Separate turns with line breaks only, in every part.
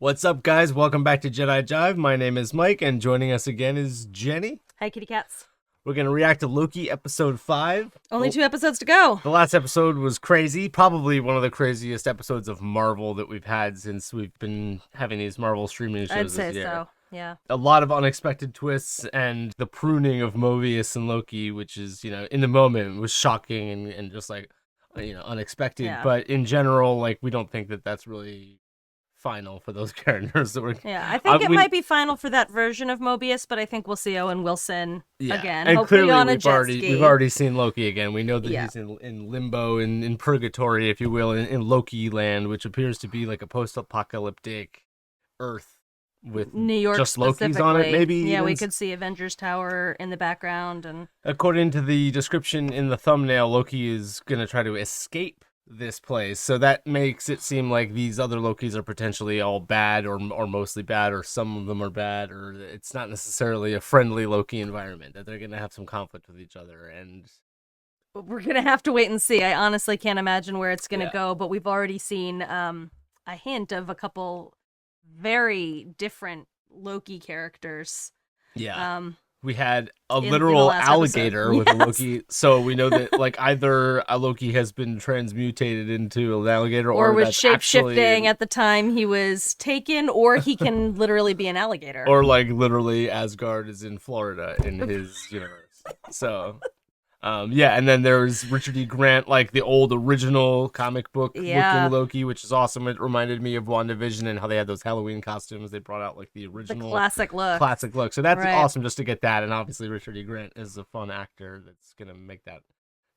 What's up, guys? Welcome back to Jedi Jive. My name is Mike, and joining us again is Jenny.
Hi, kitty cats.
We're going to react to Loki episode 5.
Only 2 episodes to go.
The last episode was crazy. Probably one of the craziest episodes of Marvel that we've had since we've been having these Marvel streaming shows
I'd
this
say
year.
so, yeah.
A lot of unexpected twists, and the pruning of Mobius and Loki, which is, in the moment was shocking and just like, unexpected.
Yeah.
But in general, like, we don't think that that's really final for those characters that were.
Yeah, I think it might be final for that version of Mobius, but I think we'll see Owen Wilson again.
And
hopefully
clearly
on a jet ski.
we've already seen Loki again. We know that he's in limbo, in purgatory, if you will, in Loki land, which appears to be like a post-apocalyptic Earth with
New York
just Loki's on it, maybe.
Yeah,
even.
we could see Avengers Tower in the background. And
according to the description in the thumbnail, Loki is going to try to escape this place, so that makes it seem like these other Lokis are potentially all bad or mostly bad, or some of them are bad, or it's not necessarily a friendly Loki environment, that they're going to have some conflict with each other, and
we're going to have to wait and see. I honestly can't imagine where it's going to go, but we've already seen a hint of a couple very different Loki characters. We had a literal alligator with a Loki, so we know that like either a Loki has been transmutated into an alligator, or was shape-shifting at the time he was taken, or he can literally be an alligator.
Or like literally Asgard is in Florida in his universe. So, and then there's Richard E. Grant, like the old original comic book looking Loki, which is awesome. It reminded me of WandaVision and how they had those Halloween costumes. They brought out like the original
classic look.
So that's awesome just to get that. And obviously Richard E. Grant is a fun actor that's gonna make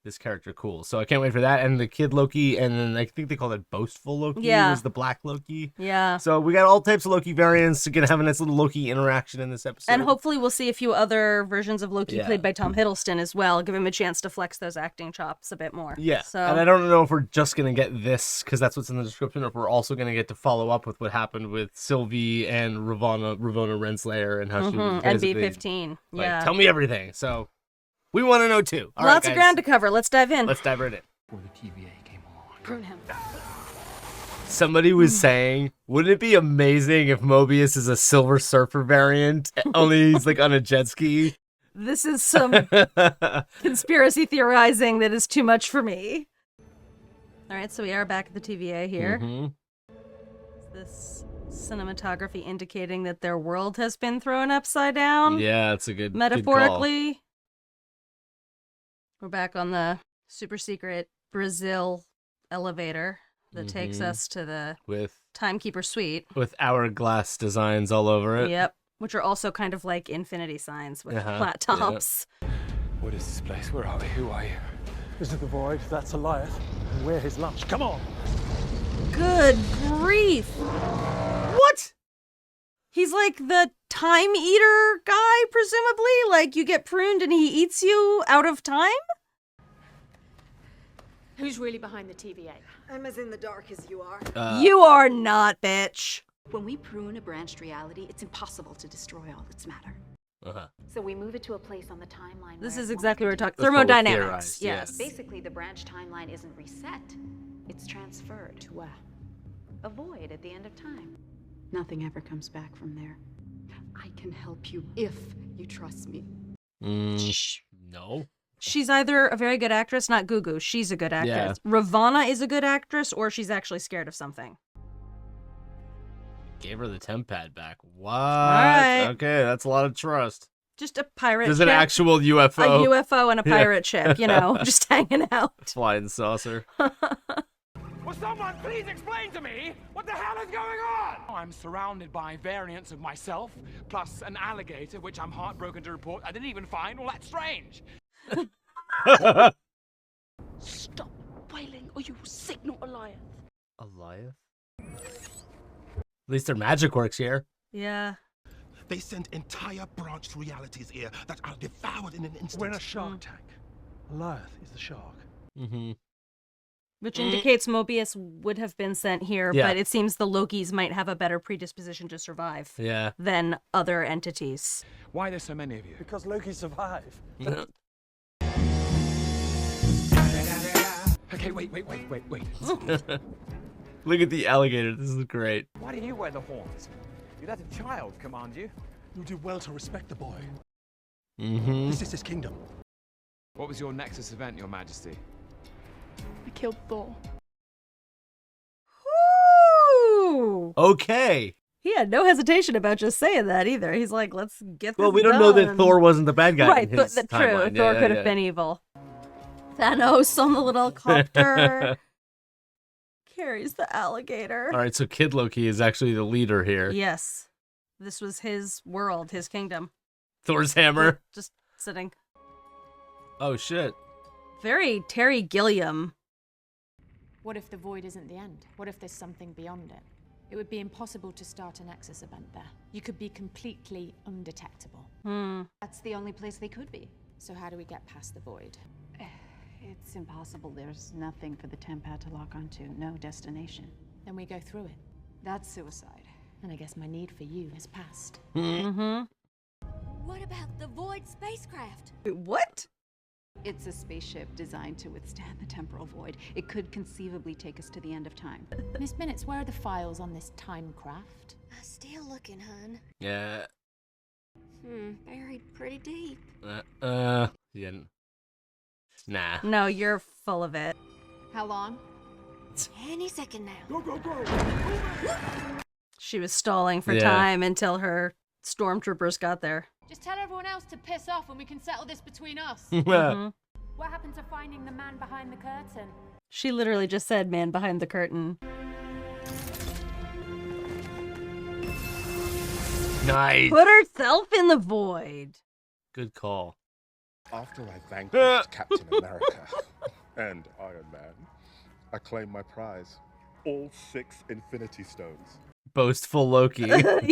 this character cool. So I can't wait for that. And the kid Loki, and then I think they call it Boastful Loki, was the black Loki.
Yeah.
So we got all types of Loki variants. We're gonna have a nice little Loki interaction in this episode.
And hopefully we'll see a few other versions of Loki played by Tom Hiddleston as well. Give him a chance to flex those acting chops a bit more.
Yeah.
So.
And I don't know if we're just gonna get this, because that's what's in the description, or if we're also gonna get to follow up with what happened with Sylvie and Ravonna Renslayer and how she was
and B-15.
Like, tell me everything. So we want to know too.
Lots of ground to cover. Let's dive in.
Let's dive right in.
Before the TVA came along.
Prune him.
Somebody was saying, wouldn't it be amazing if Mobius is a Silver Surfer variant, only he's like on a jet ski?
This is some conspiracy theorizing that is too much for me. All right, so we are back at the TVA here. This cinematography indicating that their world has been thrown upside down.
Yeah, it's a good
metaphorically.
Good call.
We're back on the super secret Brazil elevator that takes us to the Timekeeper suite.
With hourglass designs all over it.
Yep. Which are also kind of like infinity signs with flat tops.
Yep. What is this place? Where are we? Who are you?
This is the void. That's Eliath. And we're his lunch. Come on.
Good grief.
What?
He's like the time eater guy, presumably? Like you get pruned and he eats you out of time?
Who's really behind the TVA?
I'm as in the dark as you are.
You are not, bitch.
When we prune a branched reality, it's impossible to destroy all its matter. So we move it to a place on the timeline.
This
where
is
it
exactly what we're
won't
talking. Thermodynamics. Yes.
Basically, the branch timeline isn't reset. It's transferred to where? A void at the end of time. Nothing ever comes back from there. I can help you if you trust me.
No.
She's either a very good actress, not Gugu. She's a good actress. Yeah. Ravonna is a good actress, or she's actually scared of something.
Gave her the temp pad back. What?
Right.
Okay, that's a lot of trust.
Just a pirate
There's
ship.
An actual UFO.
A UFO and a pirate ship, just hanging out.
Flying saucer.
Will someone please explain to me what the hell is going on? I'm surrounded by variants of myself, plus an alligator, which I'm heartbroken to report I didn't even find all that strange.
Stop wailing or you will signal Eliath.
Eliath? At least their magic works here.
Yeah.
They send entire branched realities here that are devoured in an instant.
We're in a shark tank. Eliath is the shark.
Which indicates Mobius would have been sent here, but it seems the Lokis might have a better predisposition to survive than other entities.
Why are there so many of you?
Because Loki survived.
Okay, wait.
Look at the alligator. This is great.
Why do you wear the horns? You let a child command you.
You do well to respect the boy.
Mm-hmm.
This is his kingdom.
What was your Nexus event, Your Majesty?
I killed Thor.
Woo!
Okay.
He had no hesitation about just saying that either. He's like, let's get this
Well, we don't know that
done.
Thor wasn't the bad guy.
Right,
in his
true.
timeline.
Thor
Yeah,
could
yeah,
have been evil. Thanos on the little copter carries the alligator.
All right, so Kid Loki is actually the leader here.
Yes, this was his world, his kingdom.
Thor's hammer.
Just sitting.
Oh shit.
Very Terry Gilliam.
What if the void isn't the end? What if there's something beyond it? It would be impossible to start a Nexus event there. You could be completely undetectable.
That's the only place they could be.
So how do we get past the void?
It's impossible. There's nothing for the Tempad to lock onto. No destination.
Then we go through it.
That's suicide.
And I guess my need for you has passed.
Mm-hmm.
What about the Void spacecraft?
What?
It's a spaceship designed to withstand the temporal void. It could conceivably take us to the end of time.
Miss Minutes, where are the files on this time craft?
Still looking, hun.
Yeah.
Buried pretty deep.
Yeah. Nah.
No, you're full of it.
How long?
Any second now.
Go, go, go!
She was stalling for
Yeah.
time until her stormtroopers got there.
Just tell everyone else to piss off and we can settle this between us.
Mhm.
What happened to finding the man behind the curtain?
She literally just said, "Man behind the curtain."
Nice.
Put herself in the void.
Good call.
After I vanquished Captain America and Iron Man, I claimed my prize. All 6 Infinity Stones.
Boastful Loki.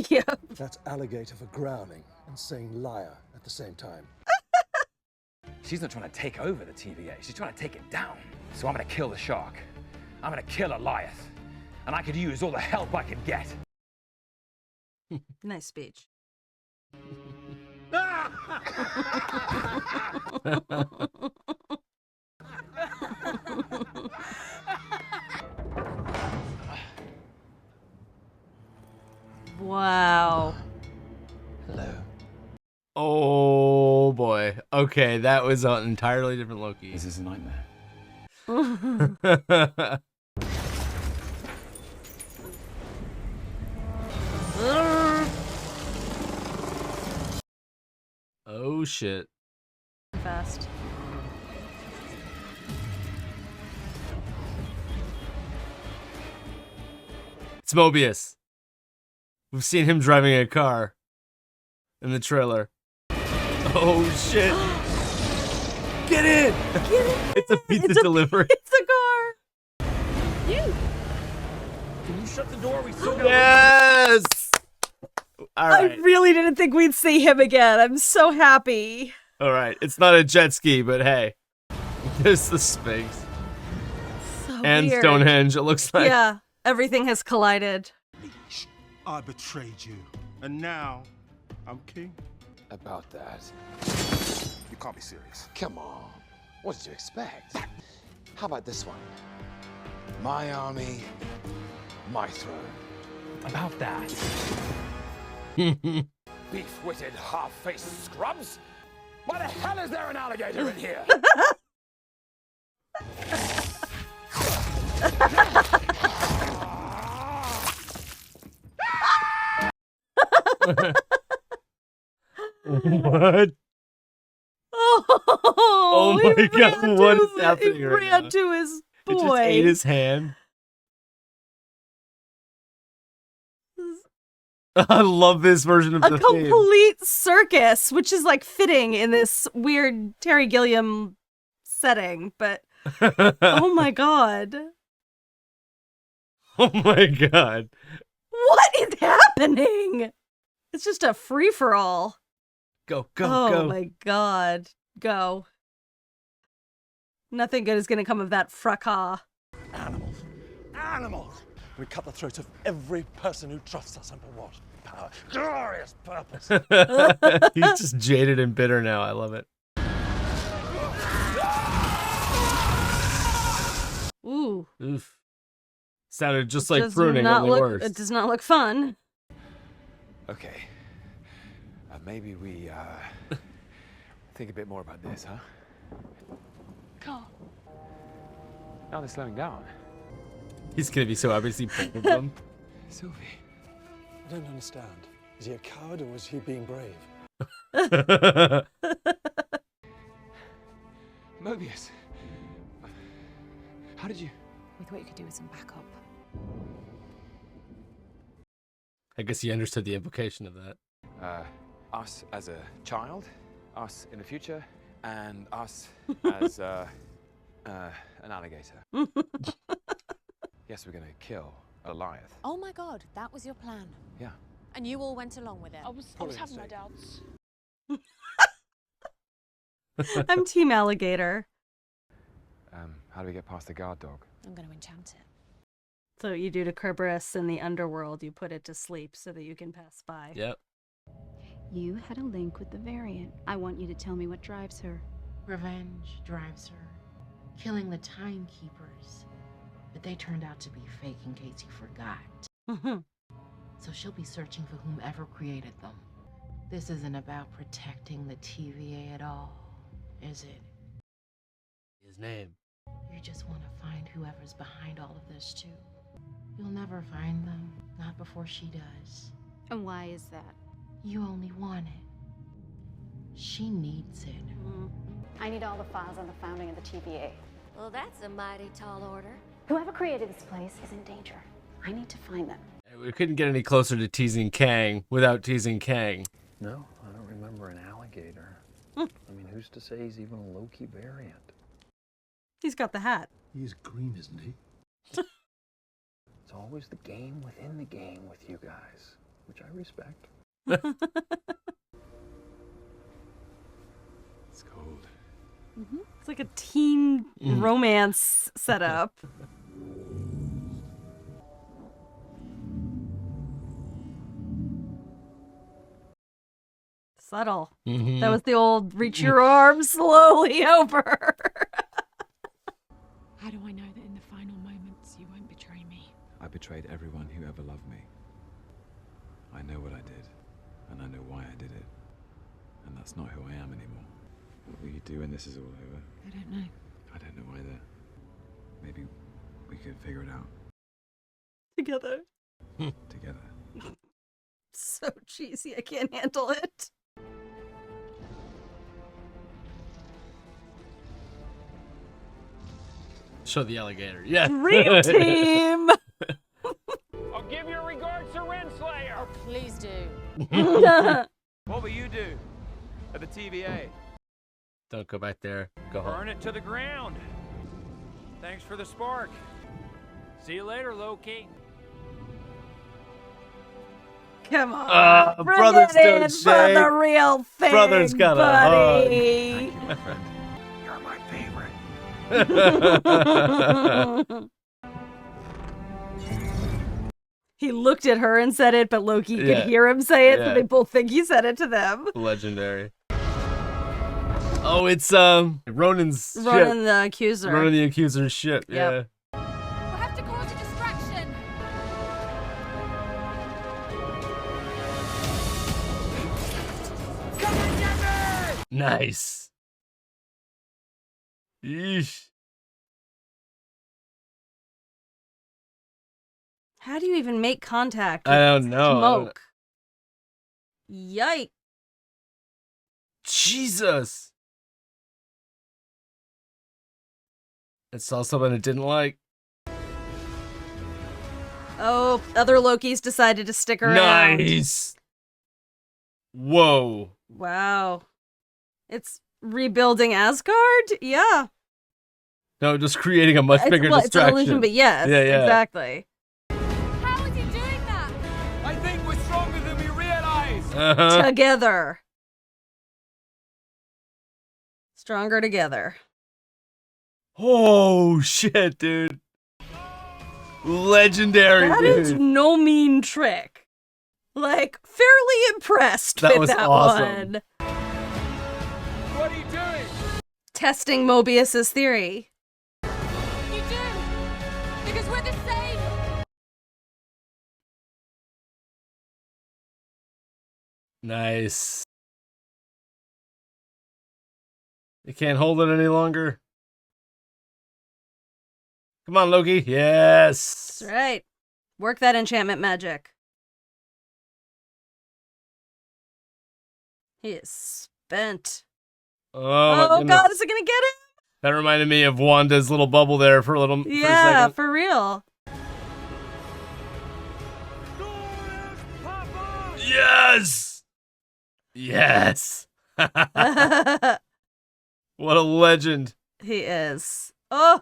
Yeah.
That's alligator for growling and saying liar at the same time.
She's not trying to take over the TVA, she's trying to take it down. So I'm gonna kill the shark. I'm gonna kill Elias. And I could use all the help I could get.
Nice speech. Wow.
Hello.
Oh boy. Okay, that was an entirely different Loki.
This is a nightmare.
Oh shit.
Fast.
It's Mobius. We've seen him driving a car in the trailer. Oh shit. Get in! It's a pizza delivery.
It's a car.
Can you shut the door? We still got
Yes! All right.
I really didn't think we'd see him again. I'm so happy.
All right. It's not a jet ski, but hey. There's the Sphinx.
So
And
weird.
Stonehenge, it looks like.
Yeah, everything has collided.
I betrayed you, and now I'm king.
About that.
You can't be serious.
Come on. What did you expect? How about this one? My army, my throne.
About that. Beef-witted, half-faced scrubs? Why the hell is there an alligator in here?
What?
Oh,
my
he
God,
ran
what
to-
is happening
he
right
ran
now?
to his boy.
It just ate his hand. I love this version of
A
the theme.
complete circus, which is like fitting in this weird Terry Gilliam setting, but oh my god.
Oh my god.
What is happening? It's just a free for all.
Go, go,
Oh
go.
my god. Go. Nothing good is going to come of that fracas.
Animals. Animals! We cut the throat of every person who trusts us under what? Power. Glorious purpose.
He's just jaded and bitter now. I love it.
Ooh.
Oof. Sounded just like
Does
pruning,
not
only
look,
worse.
It does not look fun.
Okay. Maybe we think a bit more about this, huh?
Carl. Now they're slowing down.
He's gonna be so happy to see both of them.
Sylvie.
I don't understand. Is he a coward or was he being brave?
Mobius. How did you...
We thought you could do with some backup.
I guess he understood the implication of that.
Us as a child, us in the future, and us as an alligator. Yes, we're gonna kill a Goliath.
Oh my god, that was your plan.
Yeah.
And you all went along with it.
I was having my doubts.
I'm team alligator.
How do we get past the guard dog?
I'm going to enchant it.
So you do to Kerberos in the underworld, you put it to sleep so that you can pass by.
Yep.
You had a link with the variant. I want you to tell me what drives her.
Revenge drives her. Killing the timekeepers. But they turned out to be fake in case you forgot. So she'll be searching for whomever created them. This isn't about protecting the TVA at all, is it?
His name.
You just want to find whoever's behind all of this, too. You'll never find them, not before she does.
And why is that?
You only want it. She needs it.
I need all the files on the founding of the TVA.
Well, that's a mighty tall order.
Whoever created this place is in danger. I need to find them.
We couldn't get any closer to teasing Kang without teasing Kang.
No, I don't remember an alligator. I mean, who's to say he's even a Loki variant?
He's got the hat.
He's green, isn't he? It's always the game within the game with you guys, which I respect.
It's cold.
It's like a teen romance setup. Subtle. That was the old reach your arms slowly over.
How do I know that in the final moments you won't betray me?
I betrayed everyone who ever loved me. I know what I did, and I know why I did it. And that's not who I am anymore. What will you do when this is all over?
I don't know.
I don't know either. Maybe we could figure it out
Together.
together.
So cheesy, I can't handle it.
Show the alligator. Yeah.
Dream team!
I'll give your regards to Renslayer.
Oh, please do.
What will you do at the TVA?
Don't go back there. Go home.
Burn it to the ground. Thanks for the spark. See you later, Loki.
Come on. Bring
brothers
it in
don't
for
shake.
the real thing,
Brothers got a
buddy.
Thank you, my friend. You're my favorite.
He looked at her and said it, but Loki
Yeah.
could hear him say it,
Yeah.
so they both think he said it to them.
Legendary. Oh, it's Ronan's
Ronan
ship.
the Accuser.
Ronan the Accuser's ship.
Yep.
Yeah.
We'll have to cause a distraction.
Come and get me!
Nice. Yeesh.
How do you even make contact with
I don't know.
smoke? Yikes.
Jesus. It saw someone it didn't like.
Oh, other Lokis decided to stick around.
Nice. Whoa.
Wow. It's rebuilding Asgard? Yeah.
No, just creating a much bigger
It's an
distraction.
illusion, but yes,
Yeah, yeah.
exactly.
How is he doing that?
I think we're stronger than we realize.
Uh-huh.
Together. Stronger together.
Oh, shit, dude. Legendary,
That
dude.
is no mean trick. Like, fairly impressed
That
with
was
that
awesome.
one.
What are you doing?
Testing Mobius's theory.
You do! Because we're the same!
Nice. You can't hold it any longer. Come on, Loki. Yes.
That's right. Work that enchantment magic. He is spent.
Oh, my
God, is it gonna get him?
That reminded me of Wanda's little bubble there for a
Yeah,
second.
for real.
Yes. Yes. What a legend.
He is. Oh,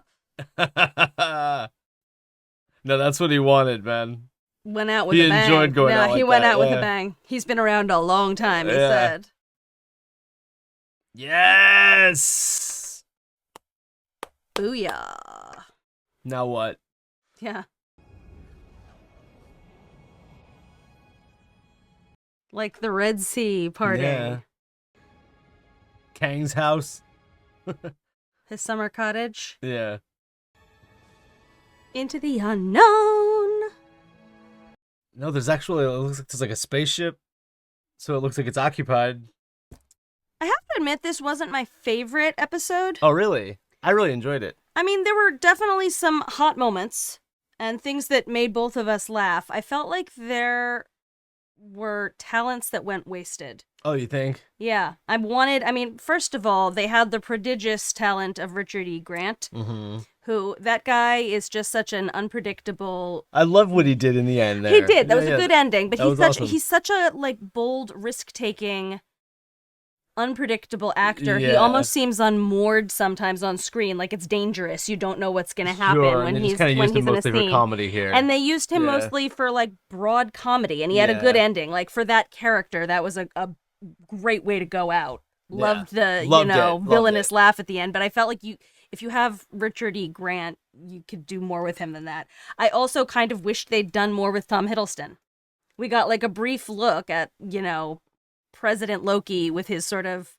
No, that's what he wanted, man.
went out with
He
a bang.
enjoyed going out
He
like
went
that,
out with
yeah.
a bang. He's been around a long time, he
Yeah.
said.
Yes.
Booyah.
Now what?
Yeah. Like the Red Sea parting.
Yeah. Kang's house.
His summer cottage.
Yeah.
Into the unknown.
No, there's actually, it looks like there's like a spaceship. So it looks like it's occupied.
I have to admit, this wasn't my favorite episode.
Oh, really? I really enjoyed it.
I mean, there were definitely some hot moments and things that made both of us laugh. I felt like there were talents that went wasted.
Oh, you think?
Yeah. I mean, first of all, they had the prodigious talent of Richard E. Grant,
Mm-hmm.
who, that guy is just such an unpredictable...
I love what he did in the end there.
He did. That was a good ending, but
That was awesome.
he's such a, like, bold, risk-taking, unpredictable actor. He
Yeah.
almost seems unmoored sometimes on screen, like it's dangerous. You don't know what's going to happen
Sure,
when
and they
he's
just kinda used him
in a
mostly for
scene.
comedy here.
And they used him
Yeah.
mostly for like broad comedy, and he had a good
Yeah.
ending. Like for that character, that was a great way to go out.
Yeah.
Loved the
Loved it. Loved
villainous
it.
laugh at the end, but I felt like if you have Richard E. Grant, you could do more with him than that. I also kind of wished they'd done more with Tom Hiddleston. We got like a brief look at, President Loki with his sort of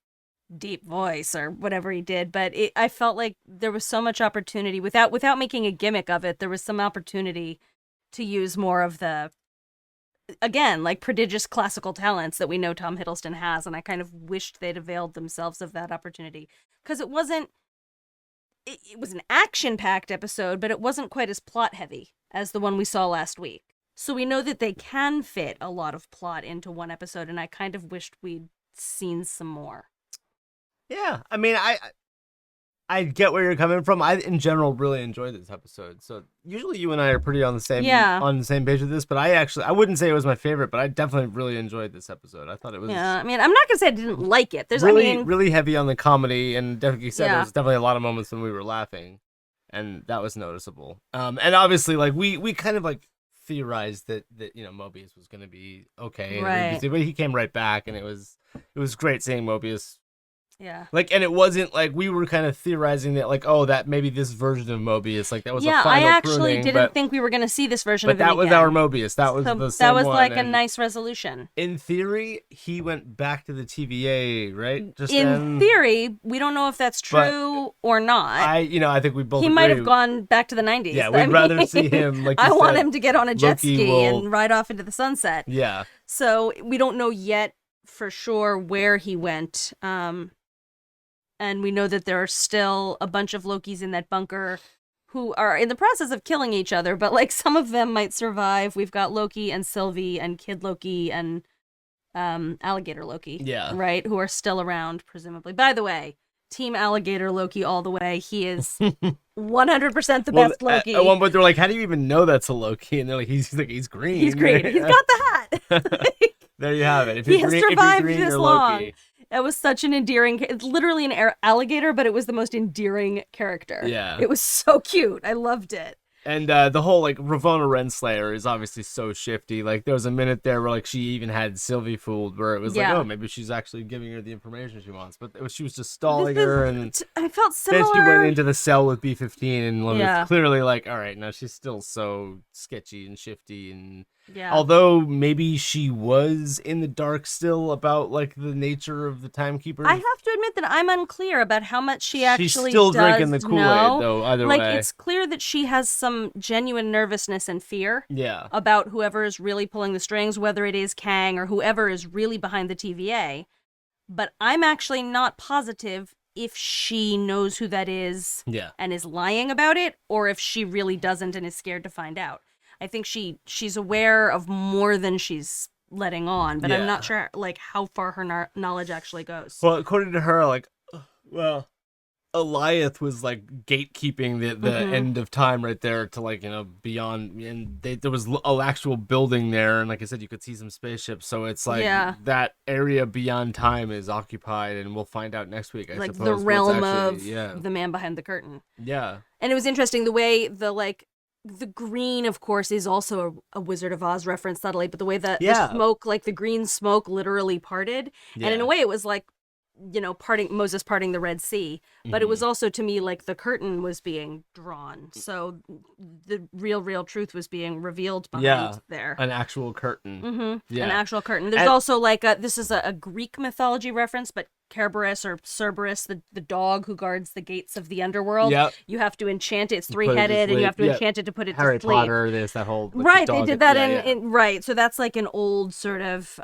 deep voice or whatever he did, but I felt like there was so much opportunity without making a gimmick of it. There was some opportunity to use more of the, again, like prodigious classical talents that we know Tom Hiddleston has, and I kind of wished they'd availed themselves of that opportunity, because it was an action-packed episode, but it wasn't quite as plot-heavy as the one we saw last week. So we know that they can fit a lot of plot into one episode, and I kind of wished we'd seen some more.
Yeah, I mean, I get where you're coming from. I, in general, really enjoyed this episode. So usually you and I are pretty on the same page with this. But I wouldn't say it was my favorite, but I definitely really enjoyed this episode. I thought it was
I mean, I'm not gonna say I didn't like it. There's
really heavy on the comedy, and definitely said there
Yeah.
was definitely a lot of moments when we were laughing, and that was noticeable. And obviously, like we kind of like theorized that Mobius was gonna be okay,
Right.
but he came right back, and it was great seeing Mobius.
Yeah.
Like, and it wasn't like we were kind of theorizing that, like, oh, that maybe this version of Mobius, like that was a final
I actually
pruning,
didn't think we were gonna see this version
but
of him
that was
again.
our Mobius. That was
So
the same
that was
one,
like a
and
nice resolution.
in theory, he went back to the TVA, right? Just
In
then.
theory, we don't know if that's true or not.
I think we both
He
agree.
might have gone back to the 90s.
Yeah,
I
we'd rather
mean,
see him, like you
I want
said,
him to get on a jet
Loki
ski
will-
and ride off into the sunset.
Yeah.
So we don't know yet for sure where he went. And we know that there are still a bunch of Lokis in that bunker who are in the process of killing each other, but like some of them might survive. We've got Loki and Sylvie and Kid Loki and Alligator Loki.
Yeah.
Right? Who are still around, presumably. By the way, Team Alligator Loki all the way. He is 100% the best Loki.
At one point, they're like, "How do you even know that's a Loki?" And they're like, "He's green.
He's green. He's got the hat."
There you have it. If
He
you're
has
green,
survived
if you're green,
this
you're
long.
Loki.
That was such an endearing... It's literally an alligator, but it was the most endearing character.
Yeah.
It was so cute. I loved it.
And the whole, like, Ravonna Renslayer is obviously so shifty. Like, there was a minute there where, like, she even had Sylvie fooled, where it was
Yeah.
like, oh, maybe she's actually giving her the information she wants. But she was just stalling her, and
I felt similar...
then she went into the cell with B-15, and
Yeah.
was clearly like, all right, now she's still so sketchy and shifty, and
Yeah.
Although maybe she was in the dark still about like the nature of the timekeepers.
I have to admit that I'm unclear about how much she
She's
actually
still
does
drinking the Kool-Aid,
know.
though, either
like,
way.
it's clear that she has some genuine nervousness and fear
Yeah.
about whoever is really pulling the strings, whether it is Kang or whoever is really behind the TVA. But I'm actually not positive if she knows who that is and is lying about it, or if she really doesn't and is scared to find out. I think she's aware of more than she's letting on, but I'm not sure like how far her knowledge actually goes.
Well, according to her, like, well, Eliath was like gatekeeping the end of time right there to like, you know, beyond, and there was an actual building there, and like I said, you could see some spaceships, so it's like that area beyond time is occupied, and we'll find out next week, I
like
suppose.
the realm
actually,
of the man behind the curtain.
Yeah.
And it was interesting the way the green, of course, is also a Wizard of Oz reference subtly, but the way that the smoke, like the green smoke literally parted. And in a way it was like, you know, Moses parting the Red Sea, but it was also to me like the curtain was being drawn. So the real truth was being revealed behind there.
An actual curtain.
An actual curtain. There's also like this is a Greek mythology reference, but Cerberus or Cerberus, the dog who guards the gates of the underworld. You have to enchant it. It's three-headed, and you have to enchant it to put it
Harry
to sleep.
Potter, there's that whole
right. They did that in right. So that's like an old sort of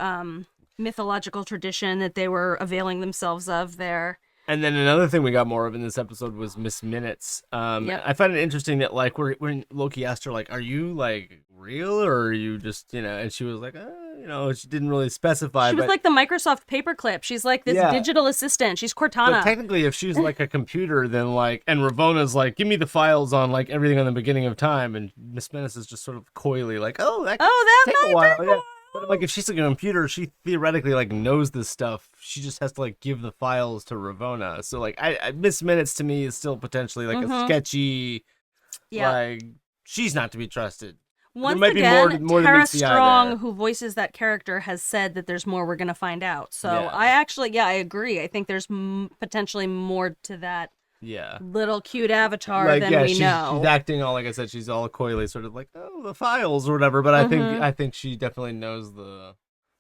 mythological tradition that they were availing themselves of there.
And then another thing we got more of in this episode was Miss Minutes. I find it interesting that like when Loki asked her like, "Are you like real or are you just, you know?" And she was like, you know, she didn't really specify.
She was like the Microsoft paperclip. She's like this digital assistant. She's Cortana.
But technically, if she's like a computer, then like, and Ravona's like, "Give me the files on like everything on the beginning of time," and Miss Minutes is just sort of coyly like, that
might
take a while.
take a
Yeah. But like if she's like a computer, she theoretically like knows this stuff. She just has to like give the files to Ravona. So like I Miss Minutes to me is still potentially like a sketchy, like she's not to be trusted.
Once
there might
again,
be more
Tara
than meets the eye
Strong,
there.
who voices that character, has said that there's more we're going to find out. So I agree. I think there's potentially more to that little cute avatar than we know.
She's acting all, like I said, she's all coyly sort of like, oh, the files or whatever. But I think she definitely knows the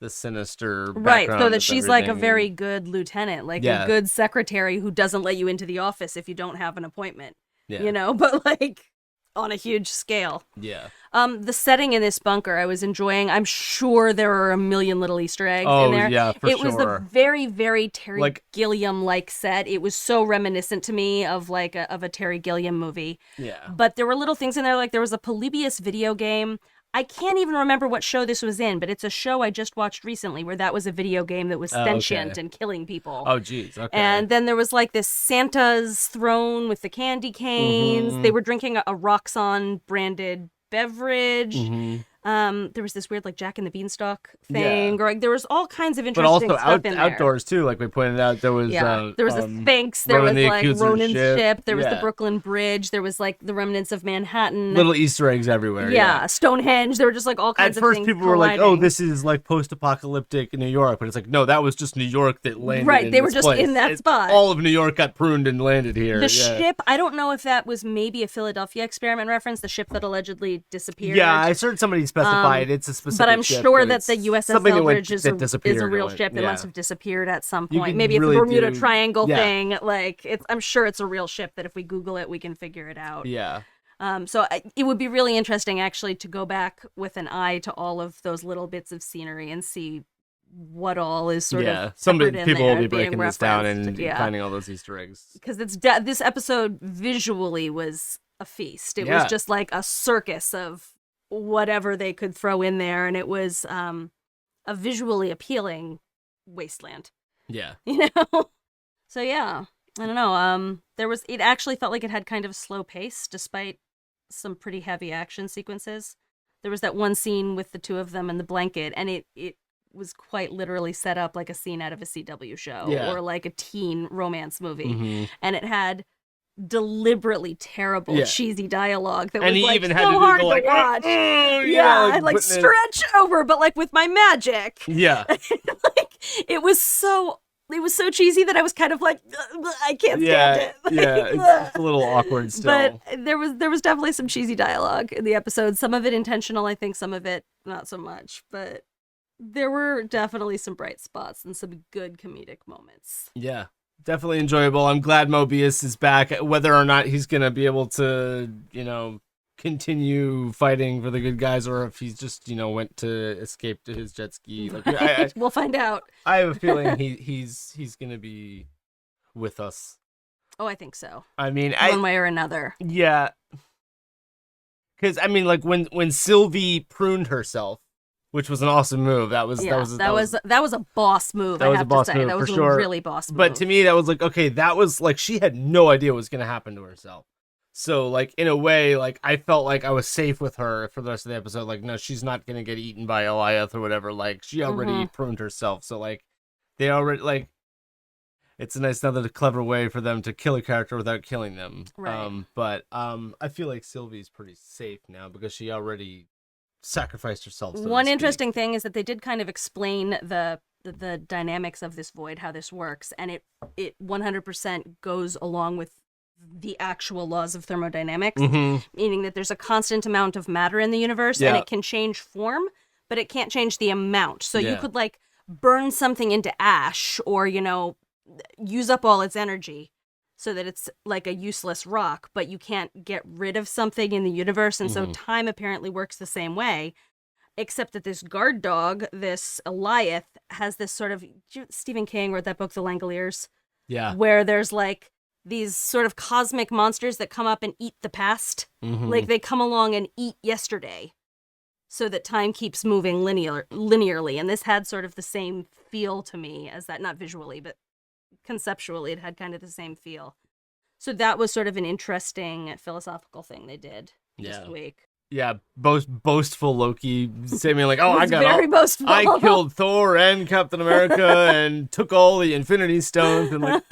sinister background
so that
of
she's like a
everything.
very good lieutenant, like a good secretary who doesn't let you into the office if you don't have an appointment. You know, but like on a huge scale. The setting in this bunker I was enjoying. I'm sure there are a million little Easter eggs in there. It was a very, very Terry Gilliam-like set. It was so reminiscent to me of like a Terry Gilliam movie. But there were little things in there, like there was a Polybius video game. I can't even remember what show this was in, but it's a show I just watched recently where that was a video game that was sentient and killing people.
Oh, geez. Okay.
And then there was like this Santa's throne with the candy canes. They were drinking a Roxxon branded beverage. There was this weird like Jack and the Beanstalk thing. Or like there was all kinds of interesting stuff in there.
Outdoors too, like we pointed out. There was
there was a Sphinx. There was like Ronan's ship. There was the Brooklyn Bridge. There was like the remnants of Manhattan.
Little Easter eggs everywhere.
Stonehenge. There were just like all kinds of things.
At first, people were like, "Oh, this is like post-apocalyptic New York," but it's like, no, that was just New York that landed.
Right, they were
this
just
place.
in that spot.
All of New York got pruned and landed here.
The ship. I don't know if that was maybe a Philadelphia experiment reference. The ship that allegedly disappeared.
Yeah, I heard somebody specify it. It's a specific
but I'm
ship,
sure
but
that the USS Eldridge is a real ship that must have disappeared at some point. Maybe it's a Bermuda Triangle thing. Like I'm sure it's a real ship that if we Google it, we can figure it out. So it would be really interesting actually to go back with an eye to all of those little bits of scenery and see what all is sort of
some
peppered in
people
there
will be
being
breaking this down
referenced.
and finding all those Easter eggs.
Because this episode visually was a feast. It was just like a circus of whatever they could throw in there, and it was a visually appealing wasteland. You know? So yeah, I don't know. It actually felt like it had kind of a slow pace despite some pretty heavy action sequences. There was that one scene with the two of them in the blanket, and it was quite literally set up like a scene out of a CW show or like a teen romance movie. And it had deliberately terrible, cheesy dialogue that was like
even
so
had to
hard
do the, like,
to watch. Like stretch over, but like with my magic.
Yeah.
Like it was so it was so cheesy that I was kind of like, I can't stand it.
It's a little awkward still.
But there was definitely some cheesy dialogue in the episode. Some of it intentional, I think. Some of it not so much. But there were definitely some bright spots and some good comedic moments.
Yeah, definitely enjoyable. I'm glad Mobius is back. Whether or not he's gonna be able to, continue fighting for the good guys, or if he's just, went to escape to his jet ski. Like,
We'll find out.
I have a feeling he's gonna be with us.
Oh, I think so.
I mean,
one way or another.
Yeah. Because like when Sylvie pruned herself, which was an awesome move. That was
a boss move. I have to say that was a really boss move.
But to me, that was like, okay, that was like she had no idea what was gonna happen to herself. So like in a way, like I felt like I was safe with her for the rest of the episode. Like, no, she's not gonna get eaten by Eliath or whatever. Like she already pruned herself. So like they already like. It's a nice another clever way for them to kill a character without killing them.
Right.
But I feel like Sylvie's pretty safe now because she already sacrificed herself. So
One interesting thing is that they did kind of explain the dynamics of this void, how this works, and it 100% goes along with the actual laws of thermodynamics, meaning that there's a constant amount of matter in the universe, and it can change form, but it can't change the amount. So you could like burn something into ash, or use up all its energy so that it's like a useless rock, but you can't get rid of something in the universe. And so time apparently works the same way, except that this guard dog, this Eliath, has this sort of, Stephen King wrote that book, The Langoliers, where there's like these sort of cosmic monsters that come up and eat the past. Like they come along and eat yesterday so that time keeps moving linearly. And this had sort of the same feel to me as that, not visually, but conceptually it had kind of the same feel. So that was sort of an interesting philosophical thing they did this week.
Yeah, boastful Loki saying like, "Oh,
boastful.
I killed Thor and Captain America and took all the Infinity Stones," and like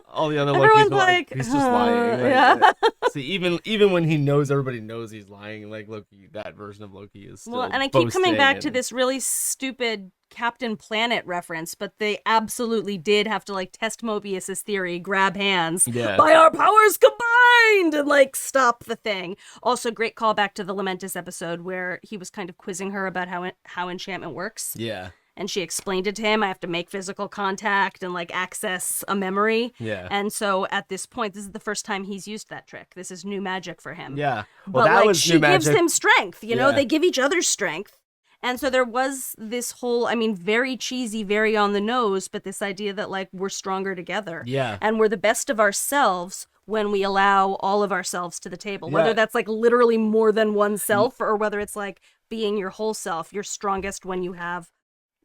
all the other Lokis were like, "He's just lying." Like, See, even when he knows, everybody knows he's lying. Like Loki, that version of Loki is still
and I keep coming back to this really stupid Captain Planet reference, but they absolutely did have to like test Mobius's theory, grab hands, by our powers combined, and like stop the thing. Also, great callback to the Lamentis episode where he was kind of quizzing her about how enchantment works.
Yeah.
And she explained it to him. I have to make physical contact and like access a memory.
Yeah.
And so at this point, this is the first time he's used that trick. This is new magic for him.
Yeah.
Well, but
that
like
was
she gives him strength. They give each other strength. And so there was this whole, very cheesy, very on the nose, but this idea that like we're stronger together.
Yeah.
And we're the best of ourselves when we allow all of ourselves to the table. Whether that's like literally more than one self, or whether it's like being your whole self. You're strongest when you have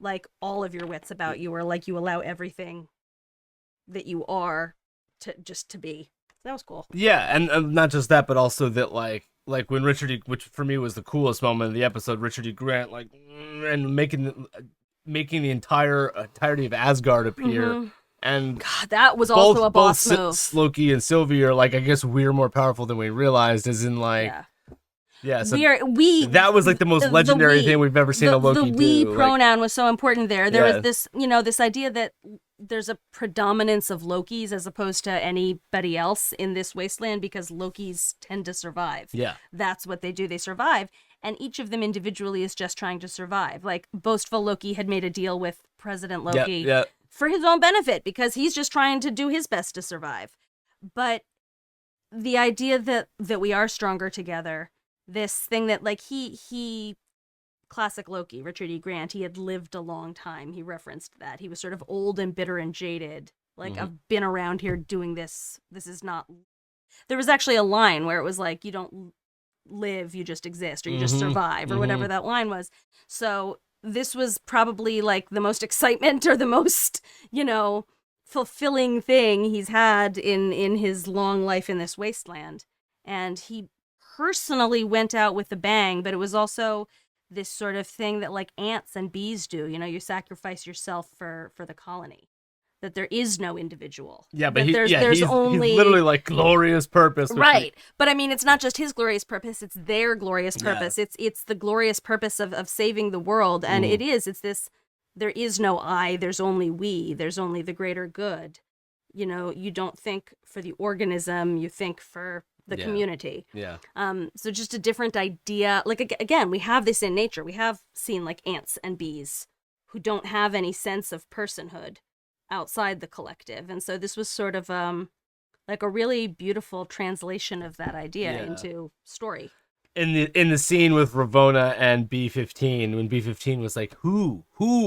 like all of your wits about you, or like you allow everything that you are to be. That was cool.
Yeah, and not just that, but also that like when which for me was the coolest moment of the episode, Richard E. Grant and making the entirety of Asgard appear. And
God, that was also a boss move.
Loki and Sylvie are like, I guess we're more powerful than we realized, as in like. Yeah, so that was like the most legendary thing we've ever seen a Loki do.
The we pronoun was so important there. There was this, this idea that there's a predominance of Lokis as opposed to anybody else in this wasteland because Lokis tend to survive.
Yeah.
That's what they do. They survive. And each of them individually is just trying to survive. Like, boastful Loki had made a deal with President Loki for his own benefit because he's just trying to do his best to survive. But the idea that we are stronger together, this thing that like he classic Loki, Richard E. Grant, he had lived a long time. He referenced that. He was sort of old and bitter and jaded. Like, I've been around here doing this. This is not... There was actually a line where it was like, you don't live, you just exist, or you just survive, or whatever that line was. So this was probably like the most excitement or the most, fulfilling thing he's had in his long life in this wasteland. And he personally went out with a bang, but it was also this sort of thing that like ants and bees do. You sacrifice yourself for the colony. That there is no individual.
Yeah, but
there's only...
he's literally like glorious purpose.
Right. But it's not just his glorious purpose, it's their glorious purpose. Yeah. It's the glorious purpose of saving the world. And it's this there is no I, there's only we, there's only the greater good. You know, you don't think for the organism, you think for the community.
Yeah.
So just a different idea. Like, again, we have this in nature. We have seen like ants and bees who don't have any sense of personhood outside the collective. And so this was sort of like a really beautiful translation of that idea into story.
In the scene with Ravonna and B-15, when B-15 was like, who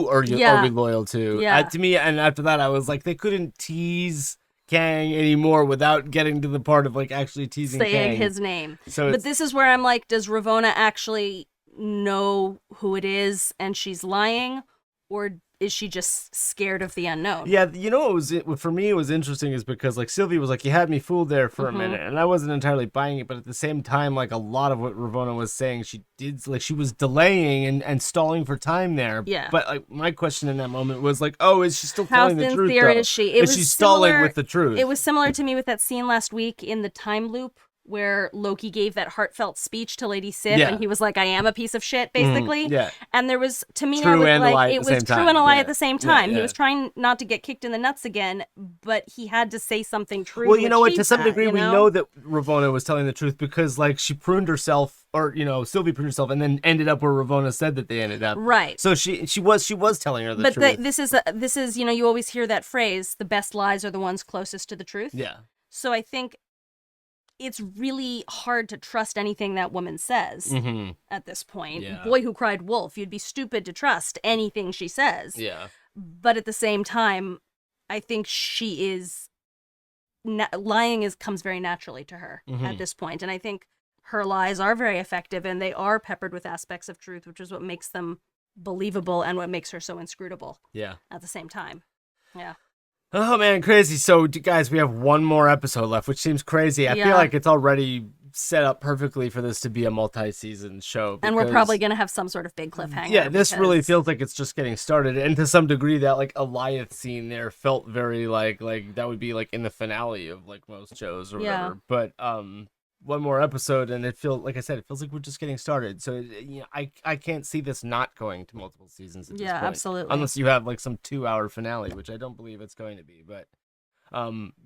are we loyal to?
Yeah.
To me, and after that, I was like, they couldn't tease Kang anymore without getting to the part of like actually teasing
saying
Kang.
his name.
So
but this is where I'm like, does Ravonna actually know who it is and she's lying, or is she just scared of the unknown?
Yeah, you know for me it was interesting is because like Sylvie was like, you had me fooled there for a minute, and I wasn't entirely buying it, but at the same time, like a lot of what Ravonna was saying, she was delaying and stalling for time there.
Yeah.
But like my question in that moment was like, oh, is she still telling the truth?
How sincere
though?
is she?
Is she stalling with the truth?
It was similar to me with that scene last week in the time loop where Loki gave that heartfelt speech to Lady Sif, and he was like, I am a piece of shit, basically. And there was, to me,
true
I was
and
like, it was true and a lie at the same time.
Yeah.
He was trying not to get kicked in the nuts again, but he had to say something true.
Well, you know what? To some
that,
degree,
you
we know that Ravonna was telling the truth because, like, she pruned herself, or Sylvie pruned herself, and then ended up where Ravonna said that they ended up.
Right.
So she was telling her the truth.
But this is you always hear that phrase: the best lies are the ones closest to the truth.
Yeah.
So I think it's really hard to trust anything that woman says at this point.
Yeah.
Boy who cried wolf. You'd be stupid to trust anything she says.
Yeah.
But at the same time, I think she is lying comes very naturally to her at this point, and I think her lies are very effective, and they are peppered with aspects of truth, which is what makes them believable and what makes her so inscrutable.
Yeah.
At the same time. Yeah.
Oh man, crazy. So guys, we have one more episode left, which seems crazy. I feel like it's already set up perfectly for this to be a multi-season show.
And we're probably going to have some sort of big cliffhanger.
Yeah, this really feels like it's just getting started. And to some degree, that like Eliath scene there felt very like that would be like in the finale of like most shows or whatever. But one more episode, and it feels like we're just getting started. So I can't see this not going to multiple seasons at this point.
Absolutely.
Unless you have like some 2-hour finale, which I don't believe it's going to be. But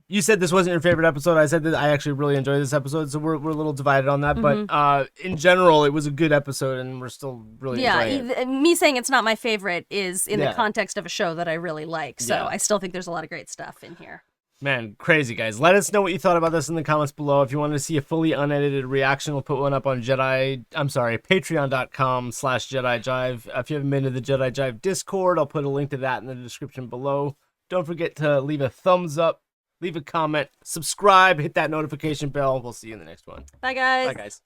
you said this wasn't your favorite episode. I said that I actually really enjoyed this episode, so we're a little divided on that. But in general, it was a good episode, and we're still really enjoying it.
Me saying it's not my favorite is in the context of a show that I really like. So I still think there's a lot of great stuff in here.
Man, crazy, guys. Let us know what you thought about this in the comments below. If you want to see a fully unedited reaction, we'll put one up on patreon.com/JediJive. If you haven't been to the Jedi Jive Discord, I'll put a link to that in the description below. Don't forget to leave a thumbs up, leave a comment, subscribe, hit that notification bell. We'll see you in the next one.
Bye, guys.
Bye, guys.